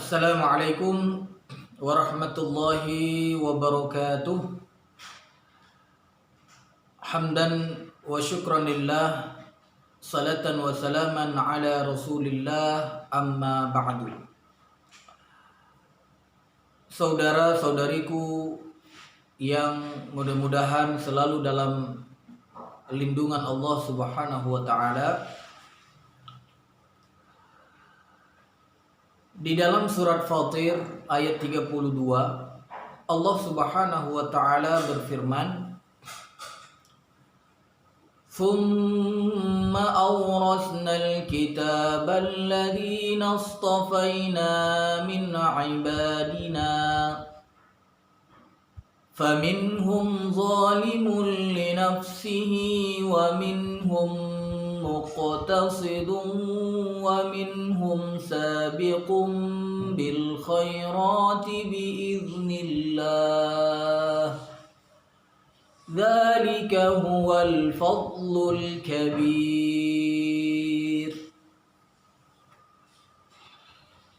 Assalamualaikum warahmatullahi wabarakatuh. Hamdan wa syukran lillah, salatan wa salaman ala rasulillah, amma ba'du. Saudara-saudariku yang mudah-mudahan selalu dalam lindungan Allah Subhanahu wa taala. Di dalam surat Fatir ayat 32, Allah Subhanahu wa taala berfirman, "Tsumma awrasnal kitaba alladziina astafaina min 'ibadina faminhum zalimun li nafsihi wa minhum muqtasidun ومنهم سابق بالخيرات بإذن الله ذلك هو الفضل الكبير."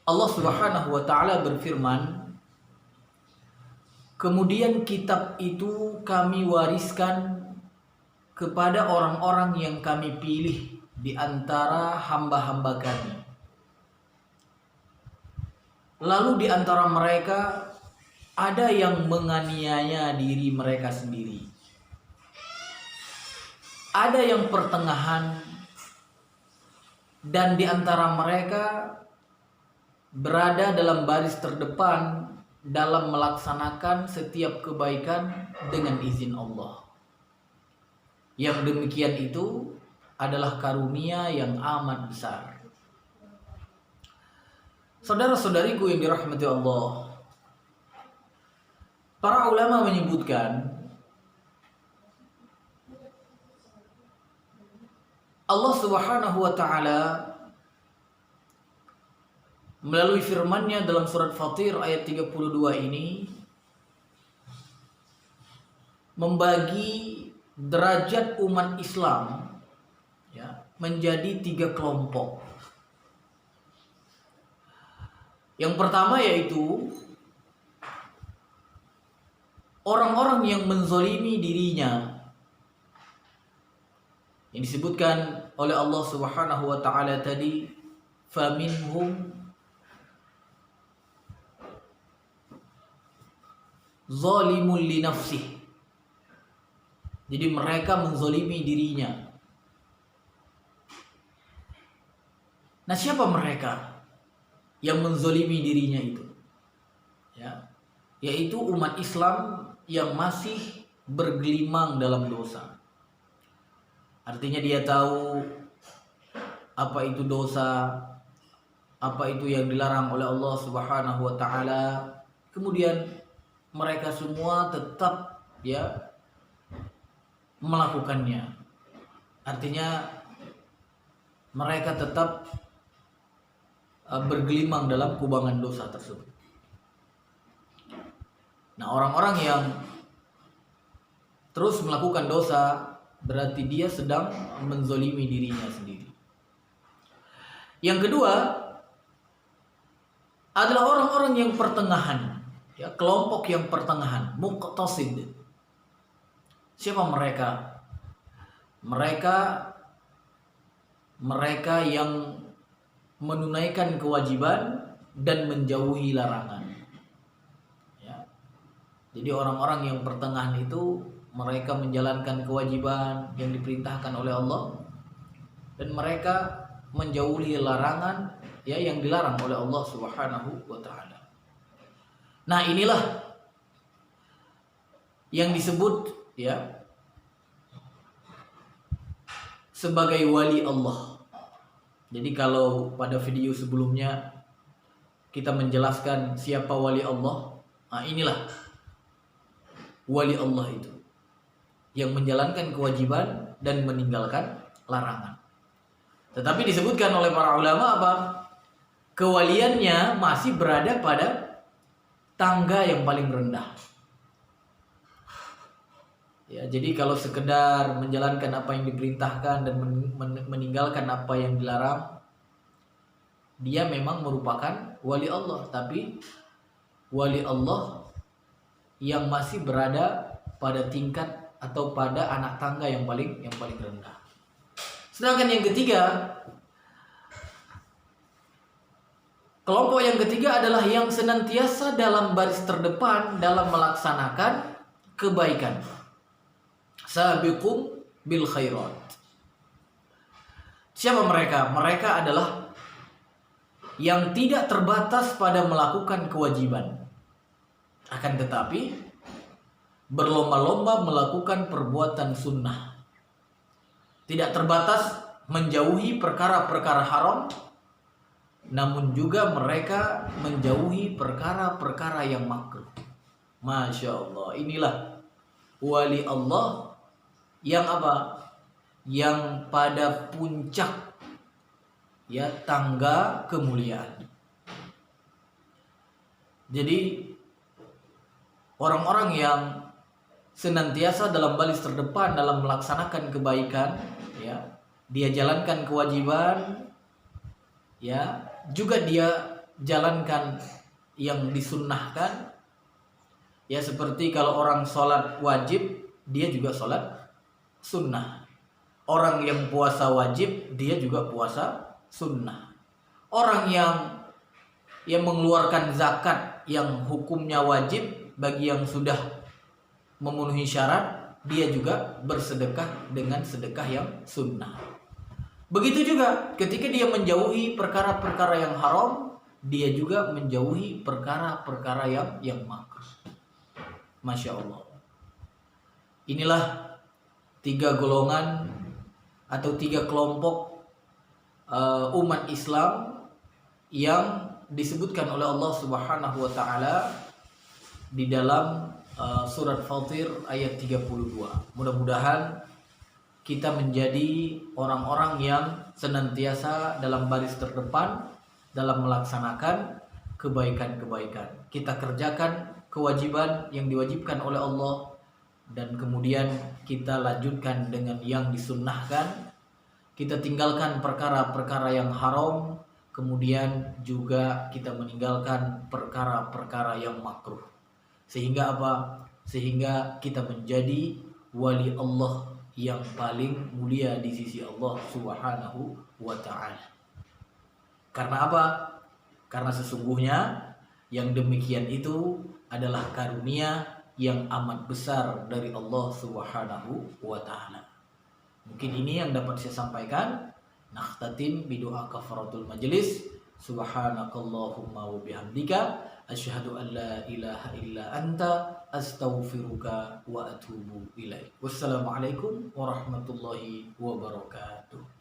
Allah Subhanahu wa taala berfirman, kemudian kitab itu kami wariskan kepada orang-orang yang kami pilih di antara hamba-hamba kami. Lalu di antara mereka ada yang menganiaya diri mereka sendiri. Ada yang pertengahan, dan di antara mereka berada dalam baris terdepan dalam melaksanakan setiap kebaikan dengan izin Allah. Yang demikian itu adalah karunia yang amat besar. Saudara-saudariku yang dirahmati Allah, para ulama menyebutkan Allah Subhanahu wa taala melalui firman-Nya dalam surat Fatir ayat 32 ini membagi derajat umat Islam menjadi 3 kelompok. Yang pertama yaitu orang-orang yang menzalimi dirinya, yang disebutkan oleh Allah Subhanahu wa taala tadi, faminhum zalimun li nafsihi. Jadi mereka menzalimi dirinya. Nah, siapa mereka yang menzalimi dirinya itu? Yaitu umat Islam yang masih bergelimang dalam dosa. Artinya dia tahu apa itu dosa, apa itu yang dilarang oleh Allah Subhanahu wa taala. Kemudian mereka semua tetap melakukannya. Artinya mereka tetap bergelimang dalam kubangan dosa tersebut. Nah, orang-orang yang terus melakukan dosa berarti dia sedang menzalimi dirinya sendiri. Yang kedua adalah orang-orang yang pertengahan, kelompok yang pertengahan, muqtasid. Siapa mereka? Mereka yang menunaikan kewajiban dan menjauhi larangan. Jadi orang-orang yang pertengahan itu mereka menjalankan kewajiban yang diperintahkan oleh Allah dan mereka menjauhi larangan yang dilarang oleh Allah Subhanahu wa taala. Nah, inilah yang disebut sebagai wali Allah. Jadi kalau pada video sebelumnya kita menjelaskan siapa wali Allah, inilah wali Allah itu yang menjalankan kewajiban dan meninggalkan larangan. Tetapi disebutkan oleh para ulama apa? Kewaliannya masih berada pada tangga yang paling rendah. Jadi kalau sekedar menjalankan apa yang diperintahkan dan meninggalkan apa yang dilarang, dia memang merupakan wali Allah, tapi wali Allah yang masih berada pada tingkat atau pada anak tangga yang paling rendah. Sedangkan yang ketiga, kelompok yang ketiga adalah yang senantiasa dalam baris terdepan dalam melaksanakan kebaikan. Sabiqum bil khairat. Siapa mereka? Mereka adalah yang tidak terbatas pada melakukan kewajiban, akan tetapi berlomba-lomba melakukan perbuatan sunnah. Tidak terbatas menjauhi perkara-perkara haram, namun juga mereka menjauhi perkara-perkara yang makruh. Masya Allah, inilah wali Allah yang apa? Yang pada puncak ya tangga kemuliaan. Jadi orang-orang yang senantiasa dalam baris terdepan dalam melaksanakan kebaikan, ya, dia jalankan kewajiban, ya, juga dia jalankan yang disunnahkan. Ya, seperti kalau orang sholat wajib, dia juga sholat sunnah. Orang yang puasa wajib, dia juga puasa sunnah. Orang yang mengeluarkan zakat yang hukumnya wajib bagi yang sudah memenuhi syarat, dia juga bersedekah dengan sedekah yang sunnah. Begitu juga ketika dia menjauhi perkara-perkara yang haram, dia juga menjauhi perkara-perkara yang makruh. Masya Allah. Inilah 3 golongan atau 3 kelompok umat Islam yang disebutkan oleh Allah Subhanahu wa taala di dalam surat Fatir ayat 32. Mudah-mudahan kita menjadi orang-orang yang senantiasa dalam baris terdepan dalam melaksanakan kebaikan-kebaikan. Kita kerjakan kewajiban yang diwajibkan oleh Allah, dan kemudian kita lanjutkan dengan yang disunnahkan. Kita tinggalkan perkara-perkara yang haram, kemudian juga kita meninggalkan perkara-perkara yang makruh. Sehingga apa? Sehingga kita menjadi wali Allah yang paling mulia di sisi Allah Subhanahu wa ta'ala. Karena apa? Karena sesungguhnya yang demikian itu adalah karunia yang amat besar dari Allah Subhanahu wa ta'ala. Mungkin ini yang dapat saya sampaikan. Nakhtatim bidoa kafaratul majlis. Subhanakallahumma wa bihamdika asyhadu an la ilaha illa anta astaghfiruka wa atubu ilaik. Wassalamualaikum warahmatullahi wabarakatuh.